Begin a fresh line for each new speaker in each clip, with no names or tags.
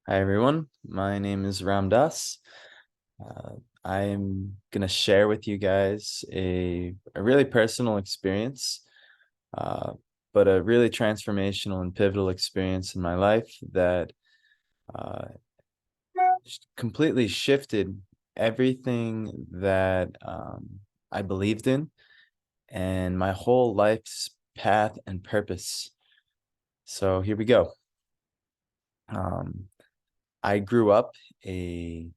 Hi everyone, my name is Ramdas. Uh, I'm gonna share with you guys a really personal experience, uh, but a really transformational and pivotal experience in my life that uh, completely shifted everything that I believed in and my whole life's path and purpose. So here we go. Um, I grew up a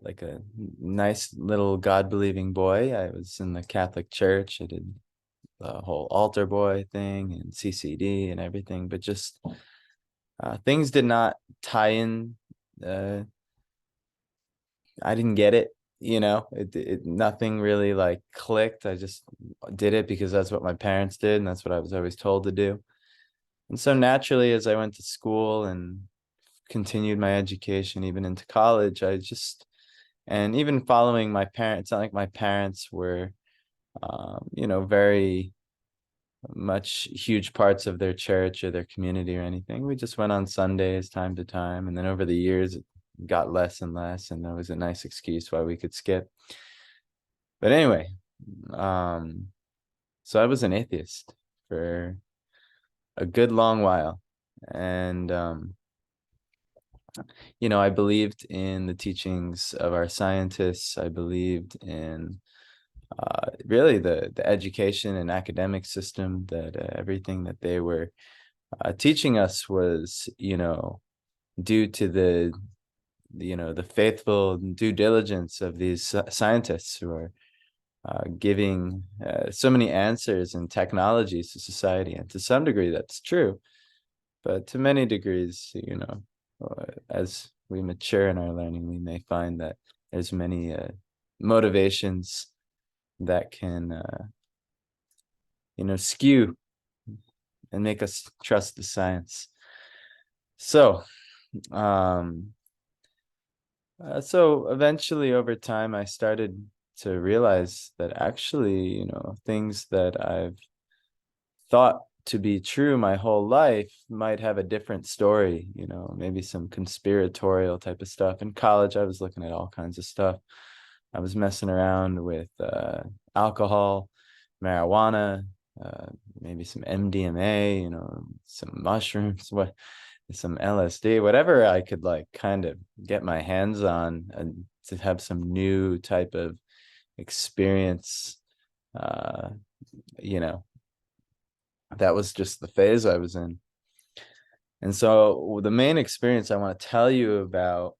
like a nice little God-believing boy. I was in the Catholic Church. I did the whole altar boy thing and CCD and everything, but just things did not tie in. Uh, I didn't get it, nothing really like clicked. I just did it because that's what my parents did, and that's what I was always told to do. And so naturally, as I went to school and continued my education, even into college, and even following my parents, it's not like my parents were, very much huge parts of their church or their community or anything. We just went on Sundays time to time. And then over the years, it got less and less. And there was a nice excuse why we could skip. But anyway, um, so I was an atheist for a good long while. And, I believed in the teachings of our scientists. I believed in really the education and academic system that everything that they were teaching us was, due to the faithful due diligence of these scientists who are giving so many answers and technologies to society. And to some degree, that's true. But to many degrees, as we mature in our learning, we may find that there's many motivations that can skew and make us trust the science. So, um, so eventually over time, I started to realize that actually, things that I've thought to be true my whole life might have a different story, maybe some conspiratorial type of stuff. In college, I was looking at all kinds of stuff. I was messing around with alcohol, marijuana, uh, maybe some MDMA, some mushrooms, some LSD, whatever I could like kind of get my hands on and to have some new type of experience. Uh, you know, that was just the phase I was in. And so the main experience I want to tell you about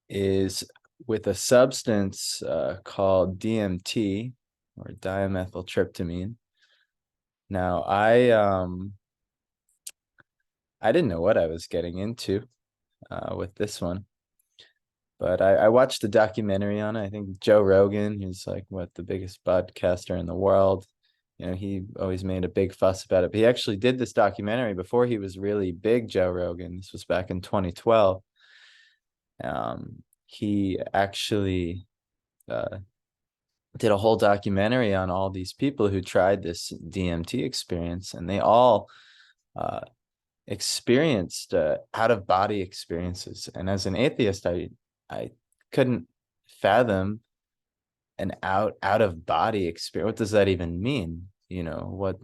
is with a substance called DMT, or dimethyltryptamine. Now, I didn't know what I was getting into with this one, but I watched the documentary on it. I think Joe Rogan, who's like the biggest podcaster in the world. He always made a big fuss about it. But he actually did this documentary before he was really big, Joe Rogan. This was back in 2012. He actually did a whole documentary on all these people who tried this DMT experience, and they all uh, experienced out of body experiences. And as an atheist, I couldn't fathom an out of body experience. What does that even mean? What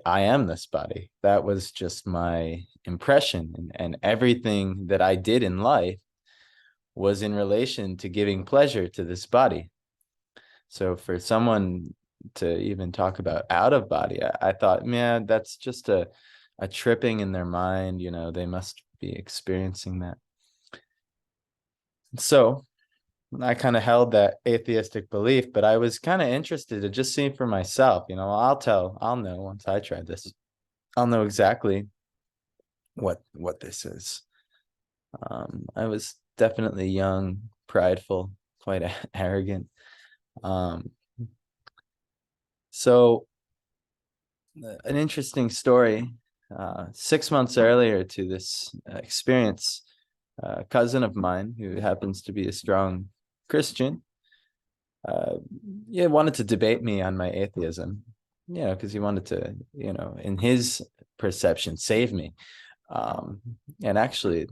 I am this body. That was just my impression, and everything that I did in life was in relation to giving pleasure to this body. So for someone to even talk about out of body, I thought, man, that's just a tripping in their mind. They must be experiencing that. So I kind of held that atheistic belief, but I was kind of interested to just see for myself. I'll know once I try this. I'll know exactly what this is. I was definitely young, prideful, quite arrogant. Um, so an interesting story. 6 months earlier to this experience, a cousin of mine who happens to be a strong Christian, uh, yeah, wanted to debate me on my atheism, because he wanted to, in his perception, save me. And actually,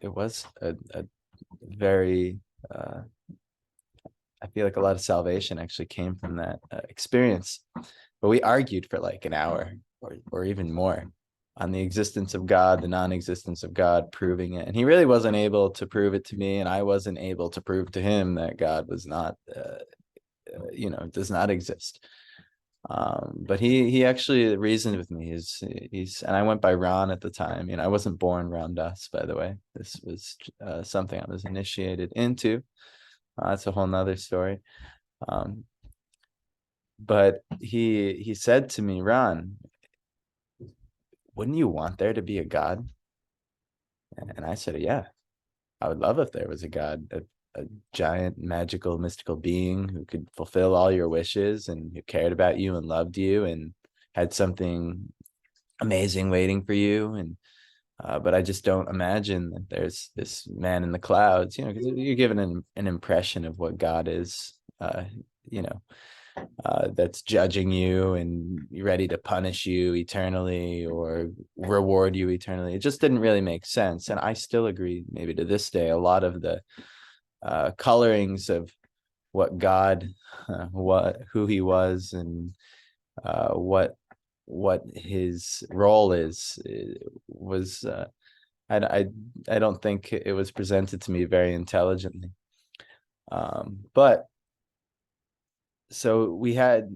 it was a very, I feel like a lot of salvation actually came from that experience. But we argued for like an hour or even more on the existence of God, the non-existence of God, proving it. And he really wasn't able to prove it to me, and I wasn't able to prove to him that God was not, does not exist. But he actually reasoned with me. He's and I went by Ron at the time. I wasn't born Ron Das, by the way. This was something I was initiated into. That's a whole nother story. But he said to me, Ron, wouldn't you want there to be a God? And I said, yeah, I would love if there was a God, a giant, magical, mystical being who could fulfill all your wishes and who cared about you and loved you and had something amazing waiting for you. And but I just don't imagine that there's this man in the clouds, because you're given an impression of what God is, you know, that's judging you and ready to punish you eternally or reward you eternally. It just didn't really make sense. And I still agree, maybe to this day, a lot of the colorings of what God, who he was, and what his role is, was I don't think it was presented to me very intelligently. But so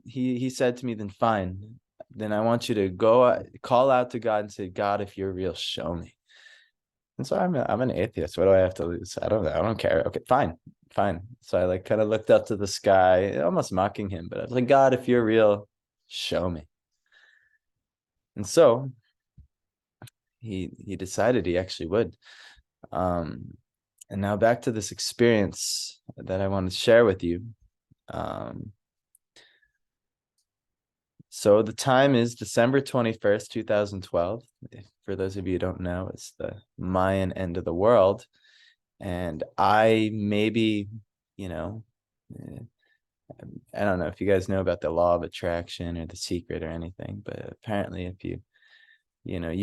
he said to me, then fine, then I want you to go call out to God and say, God, if you're real, show me. And so I'm an atheist. What do I have to lose? I don't care. Okay, fine. So I like kind of looked up to the sky, almost mocking him, but I was like, God, if you're real, show me. And so he decided he actually would. And now back to this experience that I want to share with you. So the time is December 21st, 2012. For those of you who don't know, it's the Mayan end of the world. And I maybe, I don't know if you guys know about the law of attraction or the secret or anything, but apparently if you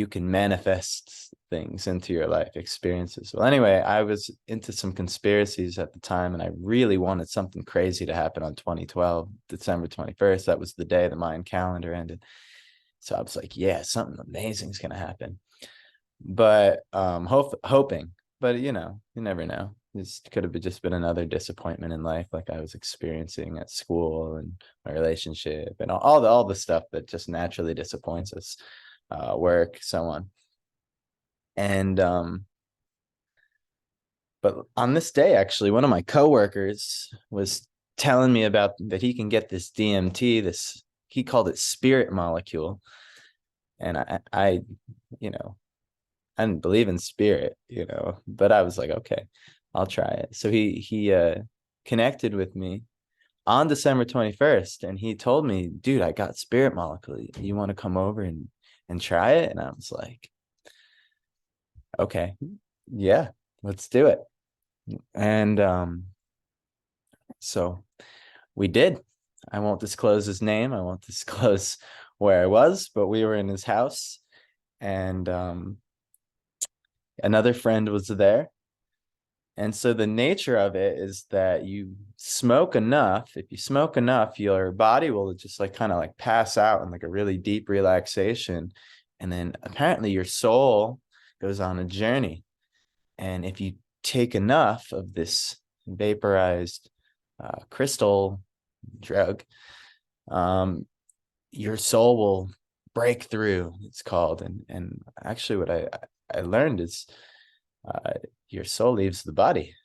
can manifest things into your life experiences. Well, anyway, I was into some conspiracies at the time, and I really wanted something crazy to happen on 2012, December 21st. That was the day the Mayan calendar ended. So I was like, yeah, something amazing is going to happen. But hoping, but you never know. This could have just been another disappointment in life, like I was experiencing at school and my relationship and all the stuff that just naturally disappoints us. Work, so on. And but on this day, actually, one of my coworkers was telling me about that he can get this DMT, he called it spirit molecule. And I didn't believe in spirit, but I was like, okay, I'll try it. So he connected with me on December 21st, and he told me, dude, I got spirit molecule. You want to come over and try it? And I was like, okay, yeah, let's do it. And so we did. I won't disclose his name. I won't disclose where I was, but we were in his house, and another friend was there. And so the nature of it is that you smoke enough. If you smoke enough, your body will just like kind of like pass out in like a really deep relaxation. And then apparently your soul goes on a journey. And if you take enough of this vaporized crystal drug, your soul will break through, it's called. And actually what I learned is your soul leaves the body.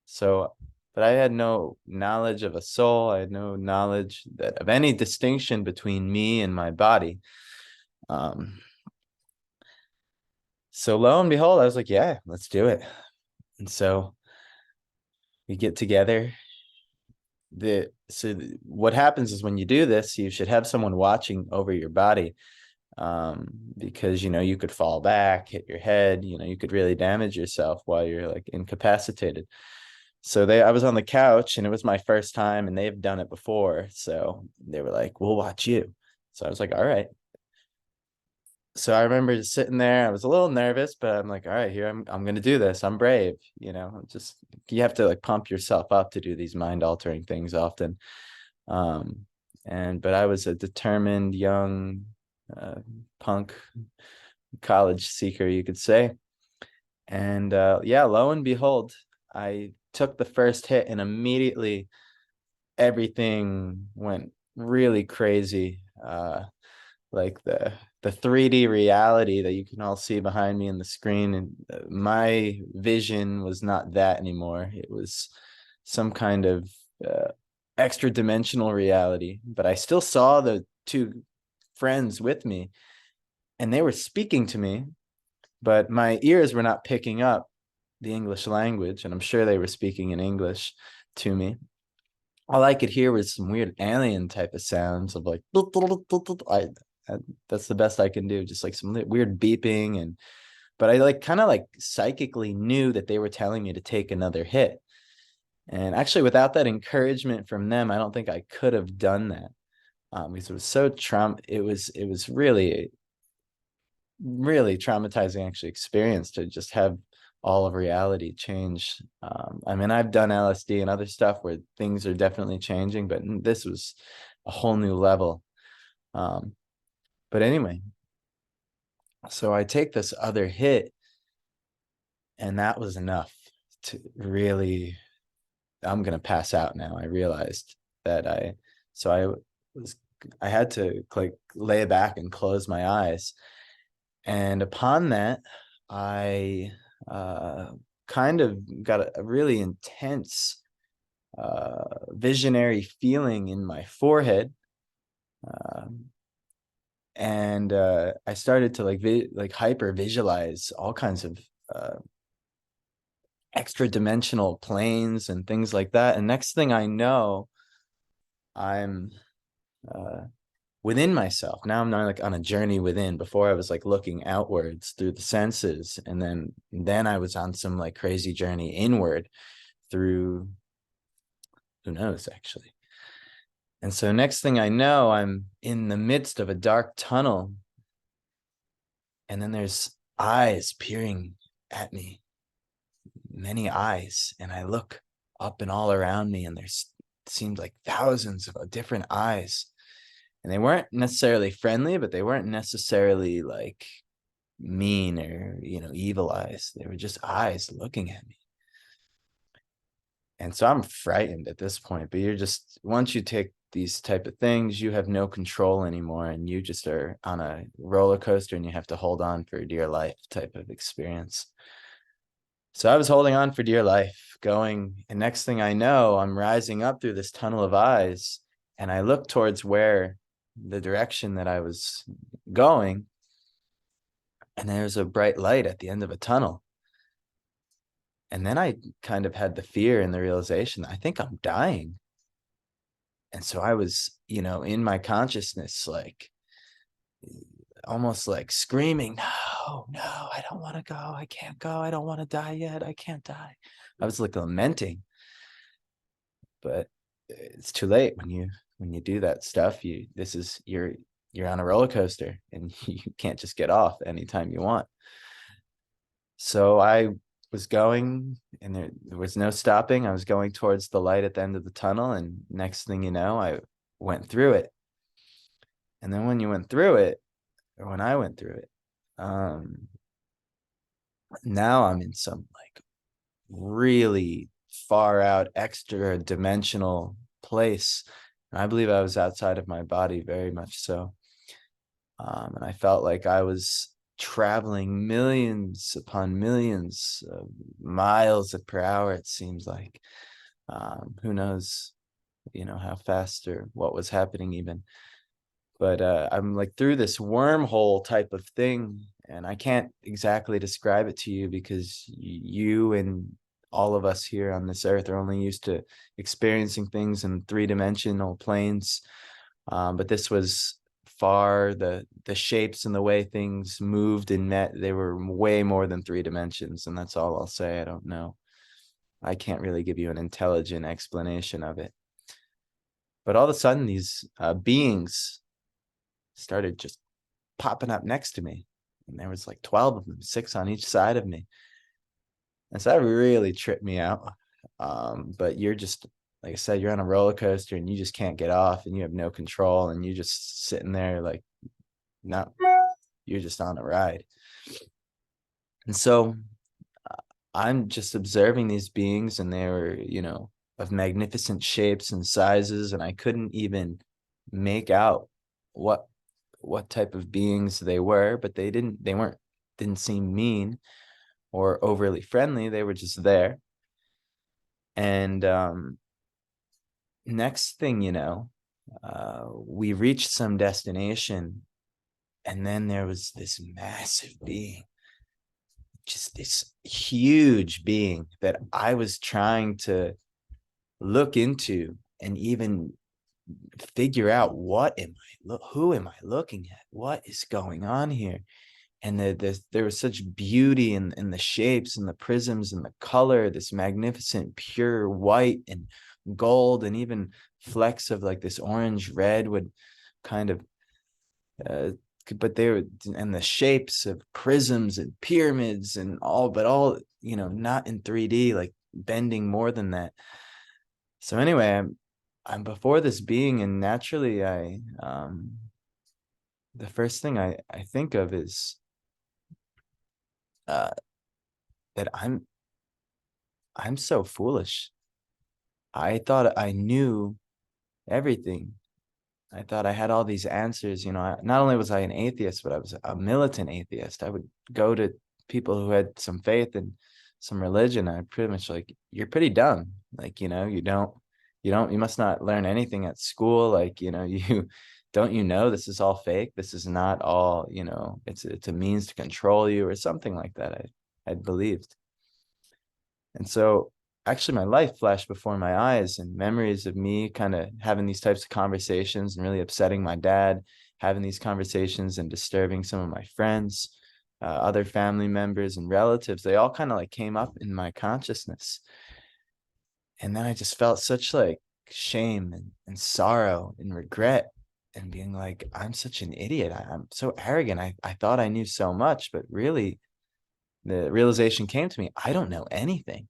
So, but I had no knowledge of a soul. I had no knowledge of any distinction between me and my body. So lo and behold, I was like, yeah, let's do it. And so we get together. What happens is when you do this, you should have someone watching over your body, because you could fall back, hit your head, you could really damage yourself while you're like incapacitated. So I was on the couch, and it was my first time, and they've done it before, so they were like, we'll watch you. So I was like, all right. So I remember just sitting there. I was a little nervous, but I'm like, all right, here I'm gonna do this. I'm brave, you know. Just you have to like pump yourself up to do these mind altering things often. Um, but I was a determined young uh, punk college seeker, you could say. And yeah, lo and behold, I took the first hit and immediately everything went really crazy. Like the 3D reality that you can all see behind me in the screen, and my vision was not that anymore. It was some kind of uh, extra dimensional reality, but I still saw the two friends with me and they were speaking to me, but my ears were not picking up the English language, and I'm sure they were speaking in English to me. All I could hear was some weird alien type of sounds of like that's the best I can do, just like some weird beeping. And but I like kind of like psychically knew that they were telling me to take another hit. And actually, without that encouragement from them, I don't think I could have done that. Because it was so it was really traumatizing actually experience to just have all of reality change. I mean, I've done LSD and other stuff where things are definitely changing, but this was a whole new level. Um, but anyway, so I take this other hit, and that was enough to really, I'm gonna pass out now. I realized that so I was, I had to like lay back and close my eyes. And upon that, I kind of got a really intense visionary feeling in my forehead. Um, and I started to like hyper visualize all kinds of uh, extra dimensional planes and things like that. And next thing I know, I'm uh, within myself. Now I'm not like on a journey within. Before I was like looking outwards through the senses, and then I was on some like crazy journey inward through who knows actually. And so next thing I know, I'm in the midst of a dark tunnel, and then there's eyes peering at me, many eyes, and I look up and all around me, and there's seemed like thousands of different eyes, and they weren't necessarily friendly, but they weren't necessarily like mean or evil eyes. They were just eyes looking at me. And so I'm frightened at this point, but you're just, once you take these type of things, you have no control anymore, and you just are on a roller coaster and you have to hold on for dear life type of experience. So I was holding on for dear life, going, and next thing I know, I'm rising up through this tunnel of eyes, and I look towards where the direction that I was going, and there's a bright light at the end of a tunnel. And then I kind of had the fear and the realization that I think I'm dying. And so I was, in my consciousness, like almost like screaming, no, no, I don't want to go. I can't go. I don't want to die yet. I can't die. I was like lamenting, but it's too late when you do that stuff. You're on a roller coaster, and you can't just get off anytime you want. So I was going, and there was no stopping. I was going towards the light at the end of the tunnel, and next thing you know, I went through it. And then when you went through it, or when I went through it, now I'm in some like really far out extra dimensional place. And I believe I was outside of my body, very much so. And I felt like I was traveling millions upon millions of miles per hour, it seems like. Who knows, how fast or what was happening even. But I'm like through this wormhole type of thing, and I can't exactly describe it to you because you and all of us here on this earth are only used to experiencing things in three-dimensional planes. But this was far, the shapes and the way things moved and met, they were way more than 3 dimensions, and that's all I'll say. I don't know. I can't really give you an intelligent explanation of it. But all of a sudden, these beings started just popping up next to me. and there was like 12 of them, 6 on each side of me. And so that really tripped me out. But you're just, like I said, you're on a roller coaster and you just can't get off, and you have no control, and you're just sitting there like, no, you're just on a ride. And so I'm just observing these beings, and they were, of magnificent shapes and sizes, and I couldn't even make out what type of beings they were, but they didn't seem mean or overly friendly. They were just there. And next thing you know, we reached some destination, and then there was this massive being, just this huge being that I was trying to look into and even figure out, who am I looking at? What is going on here? And there was such beauty in the shapes and the prisms and the color, this magnificent pure white and gold, and even flecks of like this orange red would kind of but they were, and the shapes of prisms and pyramids and all, but all, not in 3D, like bending more than that. So anyway, I'm before this being, and naturally the first thing I think of is that I'm so foolish. I thought I knew everything. I thought I had all these answers. Not only was I an atheist, but I was a militant atheist. I would go to people who had some faith and some religion. I pretty much like, you're pretty dumb. Like, you must not learn anything at school. Like, you don't, this is all fake. This is not all, it's a means to control you or something like that. I'd believed. And so actually my life flashed before my eyes, and memories of me kind of having these types of conversations and really upsetting my dad, having these conversations and disturbing some of my friends, other family members and relatives. They all kind of like came up in my consciousness. And then I just felt such like shame and sorrow and regret, and being like, I'm such an idiot. I'm so arrogant. I thought I knew so much, but really the realization came to me, I don't know anything.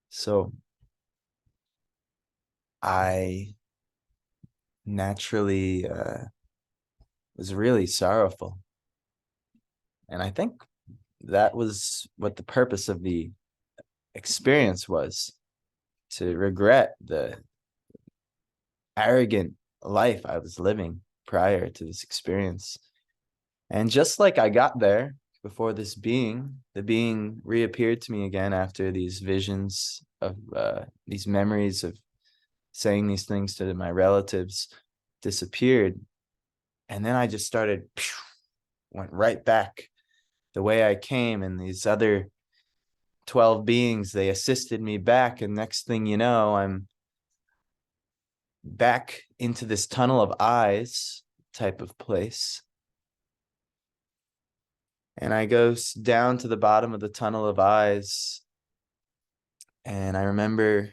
So I naturally was really sorrowful. And I think that was what the purpose of the experience was, to regret the arrogant life I was living prior to this experience. And just like I got there before this being, the being reappeared to me again after these visions of these memories of saying these things to my relatives disappeared. And then I just started, went right back the way I came, and these other 12 beings, they assisted me back. And next thing you know, I'm back into this tunnel of eyes type of place. And I go down to the bottom of the tunnel of eyes. And I remember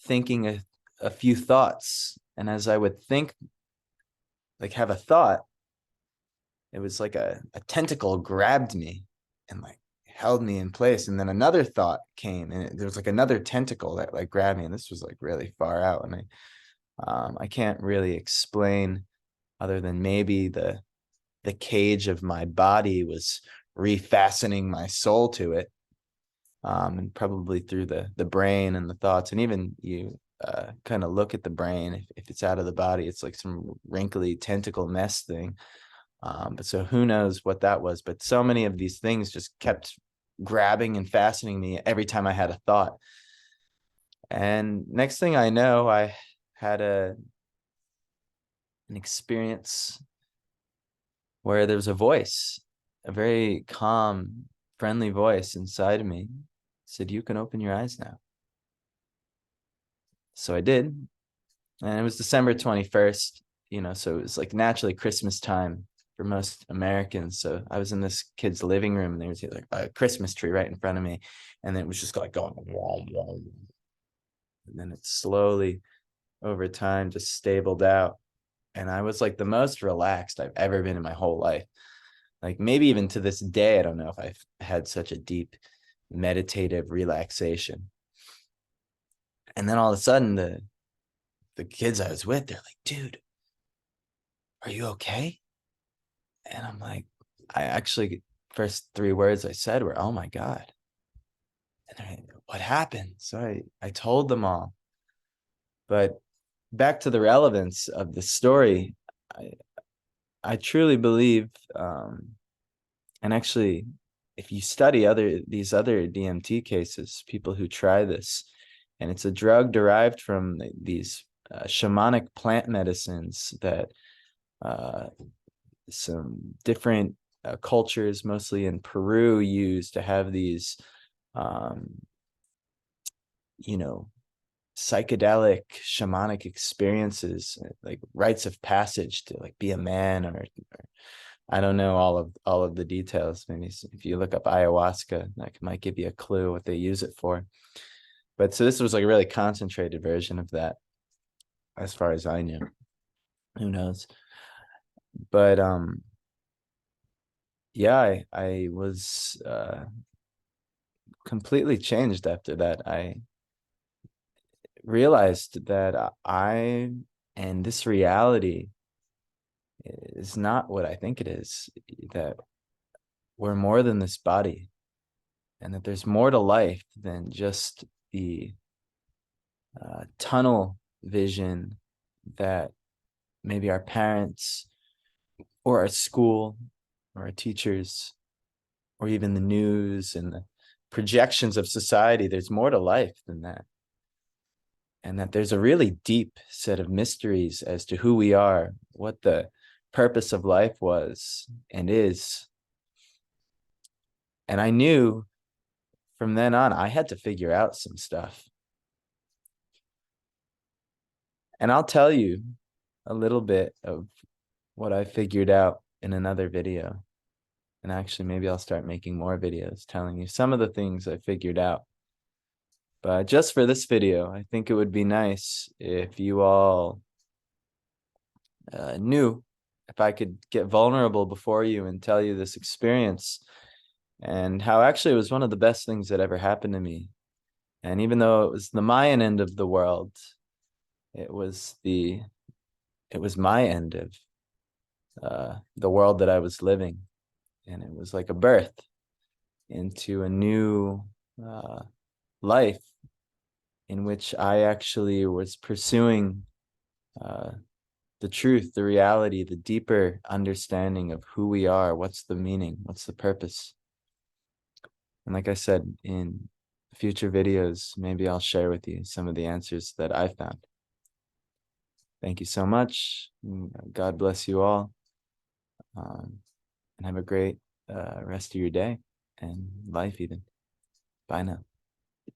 thinking a few thoughts. And as I would think, like have a thought, it was like a tentacle grabbed me and like held me in place. And then another thought came, and there was like another tentacle that like grabbed me. And this was like really far out. And I can't really explain, other than maybe the cage of my body was refastening my soul to it. And probably through the brain and the thoughts. And even you kind of look at the brain, if it's out of the body, it's like some wrinkly tentacle mess thing. But so who knows what that was, but so many of these things just kept grabbing and fastening me every time I had a thought. And next thing I know, I had an experience where there was a voice, a very calm, friendly voice inside of me, said, "You can open your eyes now." So I did. And it was December 21st, so it was like naturally Christmas time for most Americans. So I was in this kid's living room, and there was like a Christmas tree right in front of me. And then it was just like going, whoa, whoa. And then it slowly over time just stabled out. And I was like the most relaxed I've ever been in my whole life. Like maybe even to this day, I don't know if I've had such a deep meditative relaxation. And then all of a sudden, the kids I was with, they're like, dude, are you okay? And I'm like, I actually, first three words I said were, oh my God. And they're like, what happened? So I told them all. But back to the relevance of the story, I, I truly believe, and actually, if you study these other DMT cases, people who try this, and it's a drug derived from these shamanic plant medicines that some different cultures, mostly in Peru, use to have these, um, you know, psychedelic shamanic experiences, like rites of passage to like be a man, or I don't know all of the details. Maybe if you look up ayahuasca, that might give you a clue what they use it for. But so this was like a really concentrated version of that, as far as I knew. Who knows? But yeah, I was completely changed after that. I realized that I and this reality is not what I think it is, that we're more than this body, and that there's more to life than just the tunnel vision that maybe our parents or our school or our teachers or even the news and the projections of society. There's more to life than that. And that there's a really deep set of mysteries as to who we are, what the purpose of life was and is. And I knew from then on, I had to figure out some stuff. And I'll tell you a little bit of what I figured out in another video. And actually, maybe I'll start making more videos telling you some of the things I figured out. But just for this video, I think it would be nice if you all knew, if I could get vulnerable before you and tell you this experience, and how actually it was one of the best things that ever happened to me. And even though it was the Mayan end of the world, it was my end of the world that I was living. And it was like a birth into a new life in which I actually was pursuing the truth, the reality, the deeper understanding of who we are, what's the meaning, what's the purpose. And like I said, in future videos, maybe I'll share with you some of the answers that I found. Thank you so much. God bless you all. And have a great rest of your day and life even. Bye now.